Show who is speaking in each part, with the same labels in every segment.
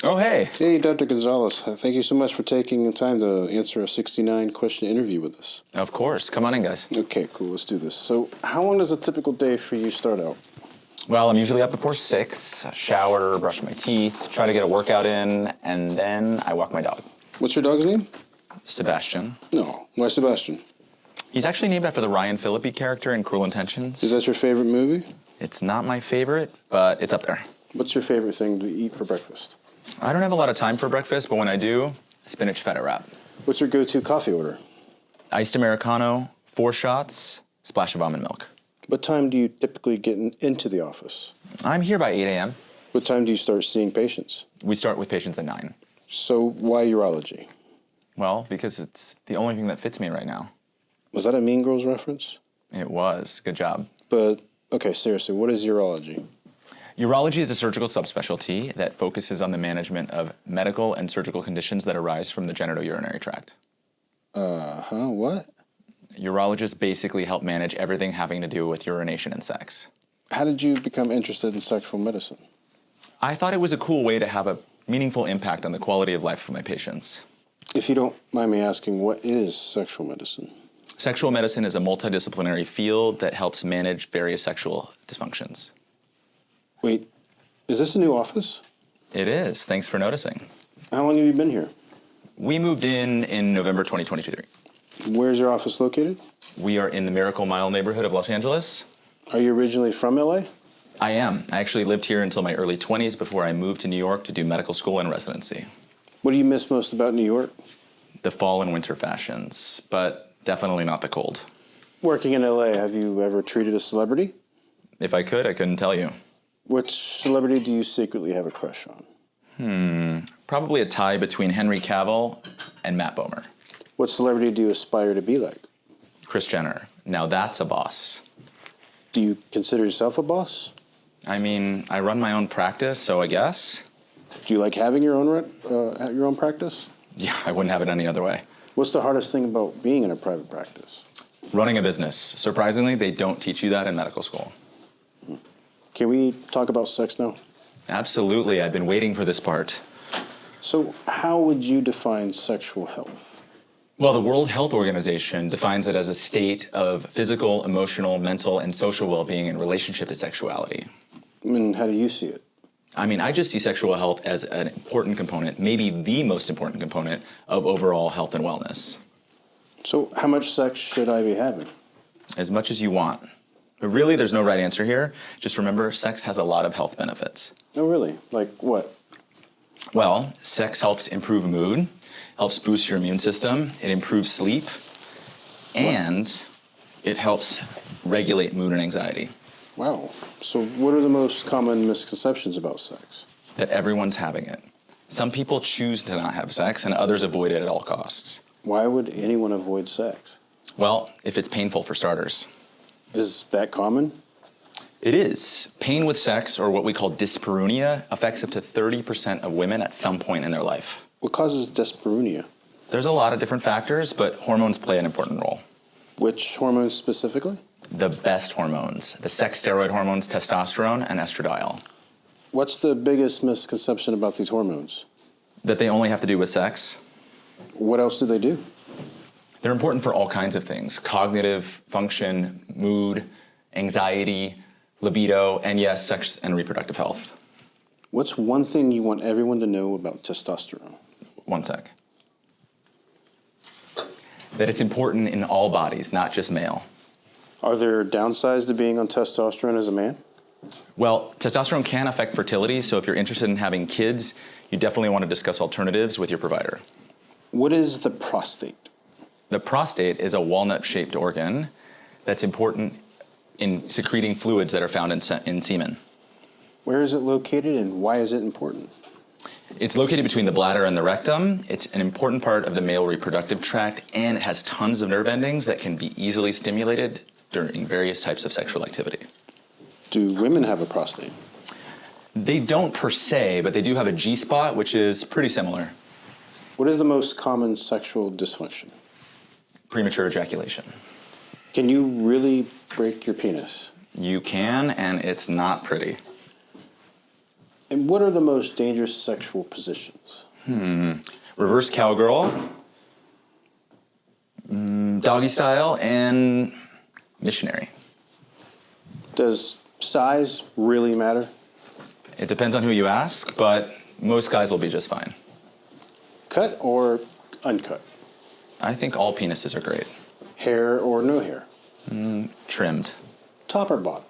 Speaker 1: Oh, hey.
Speaker 2: Hey, Dr. Gonzalez. Thank you so much for taking the time to answer a 69-question interview with us.
Speaker 1: Of course. Come on in, guys.
Speaker 2: Okay, cool. Let's do this. So, how long does a typical day for you start out?
Speaker 1: Well, I'm usually up before 6, shower, brush my teeth, try to get a workout in, and then I walk my dog.
Speaker 2: What's your dog's name?
Speaker 1: Sebastian.
Speaker 2: No. Why Sebastian?
Speaker 1: He's actually named after the Ryan Phillippe character in Cruel Intentions.
Speaker 2: Is that your favorite movie?
Speaker 1: It's not my favorite, but it's up there.
Speaker 2: What's your favorite thing to eat for breakfast?
Speaker 1: I don't have a lot of time for breakfast, but when I do, spinach feta wrap.
Speaker 2: What's your go-to coffee order?
Speaker 1: Iced Americano, 4 shots, splash of almond milk.
Speaker 2: What time do you typically get into the office?
Speaker 1: I'm here by 8 a.m.
Speaker 2: What time do you start seeing patients?
Speaker 1: We start with patients at 9.
Speaker 2: So, why urology?
Speaker 1: Well, because it's the only thing that fits me right now.
Speaker 2: Was that a Mean Girls reference?
Speaker 1: It was. Good job.
Speaker 2: But, okay, seriously, what is urology?
Speaker 1: Urology is a surgical subspecialty that focuses on the management of medical and surgical conditions that arise from the genitourinary tract.
Speaker 2: What?
Speaker 1: Urologists basically help manage everything having to do with urination and sex.
Speaker 2: How did you become interested in sexual medicine?
Speaker 1: I thought it was a cool way to have a meaningful impact on the quality of life of my patients.
Speaker 2: If you don't mind me asking, what is sexual medicine?
Speaker 1: Sexual medicine is a multidisciplinary field that helps manage various sexual dysfunctions.
Speaker 2: Wait, is this a new office?
Speaker 1: It is. Thanks for noticing.
Speaker 2: How long have you been here?
Speaker 1: We moved in November 2023.
Speaker 2: Where's your office located?
Speaker 1: We are in the Miracle Mile neighborhood of Los Angeles.
Speaker 2: Are you originally from LA?
Speaker 1: I am. I actually lived here until my early 20s before I moved to New York to do medical school and residency.
Speaker 2: What do you miss most about New York?
Speaker 1: The fall and winter fashions, but definitely not the cold.
Speaker 2: Working in LA, have you ever treated a celebrity?
Speaker 1: If I could, I couldn't tell you.
Speaker 2: Which celebrity do you secretly have a crush on?
Speaker 1: Probably a tie between Henry Cavill and Matt Bomer.
Speaker 2: What celebrity do you aspire to be like?
Speaker 1: Kris Jenner. Now that's a boss.
Speaker 2: Do you consider yourself a boss?
Speaker 1: I mean, I run my own practice, so I guess.
Speaker 2: Do you like having your own practice?
Speaker 1: Yeah, I wouldn't have it any other way.
Speaker 2: What's the hardest thing about being in a private practice?
Speaker 1: Running a business. Surprisingly, they don't teach you that in medical school.
Speaker 2: Can we talk about sex now?
Speaker 1: Absolutely. I've been waiting for this part.
Speaker 2: So, how would you define sexual health?
Speaker 1: Well, the World Health Organization defines it as a state of physical, emotional, mental, and social well-being in relationship to sexuality.
Speaker 2: And how do you see it?
Speaker 1: I mean, I just see sexual health as an important component, maybe the most important component of overall health and wellness.
Speaker 2: So, how much sex should I be having?
Speaker 1: As much as you want. But really, there's no right answer here. Just remember, sex has a lot of health benefits.
Speaker 2: Oh, really? Like what?
Speaker 1: Well, sex helps improve mood, helps boost your immune system, it improves sleep, and it helps regulate mood and anxiety.
Speaker 2: Wow. So, what are the most common misconceptions about sex?
Speaker 1: That everyone's having it. Some people choose to not have sex, and others avoid it at all costs.
Speaker 2: Why would anyone avoid sex?
Speaker 1: Well, if it's painful for starters.
Speaker 2: Is that common?
Speaker 1: It is. Pain with sex, or what we call dyspareunia, affects up to 30% of women at some point in their life.
Speaker 2: What causes dyspareunia?
Speaker 1: There's a lot of different factors, but hormones play an important role.
Speaker 2: Which hormones specifically?
Speaker 1: The best hormones, the sex steroid hormones, testosterone and estradiol.
Speaker 2: What's the biggest misconception about these hormones?
Speaker 1: That they only have to do with sex.
Speaker 2: What else do they do?
Speaker 1: They're important for all kinds of things: cognitive function, mood, anxiety, libido, and yes, sex and reproductive health.
Speaker 2: What's one thing you want everyone to know about testosterone?
Speaker 1: One sec. That it's important in all bodies, not just male.
Speaker 2: Are there downsides to being on testosterone as a man?
Speaker 1: Well, testosterone can affect fertility, so if you're interested in having kids, you definitely want to discuss alternatives with your provider.
Speaker 2: What is the prostate?
Speaker 1: The prostate is a walnut-shaped organ that's important in secreting fluids that are found in semen.
Speaker 2: Where is it located and why is it important?
Speaker 1: It's located between the bladder and the rectum. It's an important part of the male reproductive tract, and it has tons of nerve endings that can be easily stimulated during various types of sexual activity.
Speaker 2: Do women have a prostate?
Speaker 1: They don't per se, but they do have a G-spot, which is pretty similar.
Speaker 2: What is the most common sexual dysfunction?
Speaker 1: Premature ejaculation.
Speaker 2: Can you really break your penis?
Speaker 1: You can, and it's not pretty.
Speaker 2: And what are the most dangerous sexual positions?
Speaker 1: Reverse cowgirl, doggy style, and missionary.
Speaker 2: Does size really matter?
Speaker 1: It depends on who you ask, but most guys will be just fine.
Speaker 2: Cut or uncut?
Speaker 1: I think all penises are great.
Speaker 2: Hair or no hair?
Speaker 1: Trimmed.
Speaker 2: Top or bottom?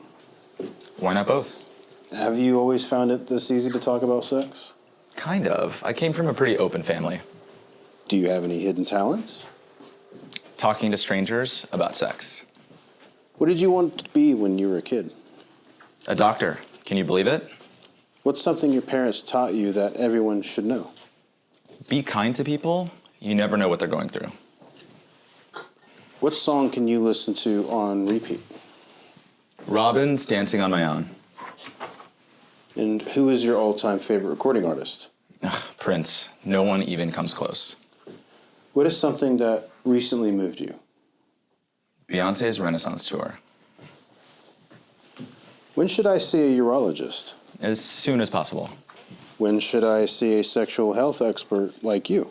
Speaker 1: Why not both?
Speaker 2: Have you always found it this easy to talk about sex?
Speaker 1: Kind of. I came from a pretty open family.
Speaker 2: Do you have any hidden talents?
Speaker 1: Talking to strangers about sex.
Speaker 2: What did you want to be when you were a kid?
Speaker 1: A doctor. Can you believe it?
Speaker 2: What's something your parents taught you that everyone should know?
Speaker 1: Be kind to people. You never know what they're going through.
Speaker 2: What song can you listen to on repeat?
Speaker 1: Robin's Dancing on My Own.
Speaker 2: And who is your all-time favorite recording artist?
Speaker 1: Prince. No one even comes close.
Speaker 2: What is something that recently moved you?
Speaker 1: Beyonce's Renaissance tour.
Speaker 2: When should I see a urologist?
Speaker 1: As soon as possible.
Speaker 2: When should I see a sexual health expert like you?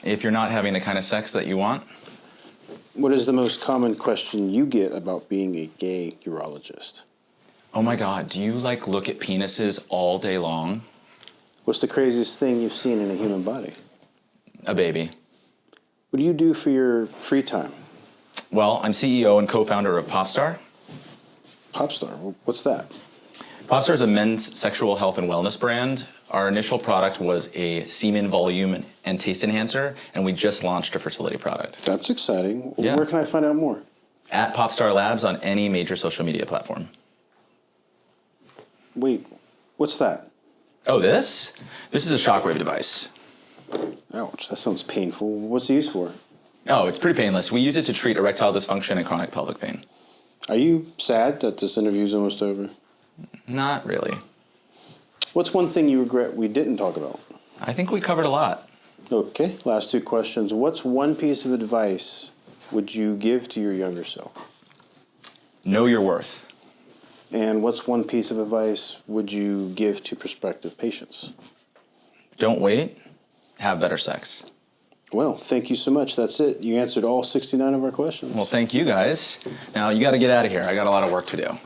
Speaker 1: If you're not having the kind of sex that you want,
Speaker 2: What is the most common question you get about being a gay urologist?
Speaker 1: oh my God, do you look at penises all day long?
Speaker 2: What's the craziest thing you've seen in a human body?
Speaker 1: A baby.
Speaker 2: What do you do for your free time?
Speaker 1: Well, I'm CEO and co-founder of Popstar.
Speaker 2: Popstar, what's that?
Speaker 1: Popstar is a men's sexual health and wellness brand. Our initial product was a semen volume and taste enhancer, and we just launched a fertility product.
Speaker 2: That's exciting.
Speaker 1: Yeah.
Speaker 2: Where can I find out more?
Speaker 1: At Popstar Labs on any major social media platform.
Speaker 2: Wait, what's that?
Speaker 1: Oh, this? This is a shockwave device.
Speaker 2: Ouch, that sounds painful. What's it used for?
Speaker 1: Oh, it's pretty painless. We use it to treat erectile dysfunction and chronic pelvic pain.
Speaker 2: Are you sad that this interview's almost over?
Speaker 1: Not really.
Speaker 2: What's one thing you regret we didn't talk about?
Speaker 1: I think we covered a lot.
Speaker 2: Okay, last two questions. What's one piece of advice would you give to your younger self?
Speaker 1: Know your worth.
Speaker 2: And what's one piece of advice would you give to prospective patients?
Speaker 1: Don't wait. Have better sex.
Speaker 2: Well, thank you so much. That's it. You answered all 69 of our questions.
Speaker 1: Well, thank you guys. Now you got to get out of here. I got a lot of work to do.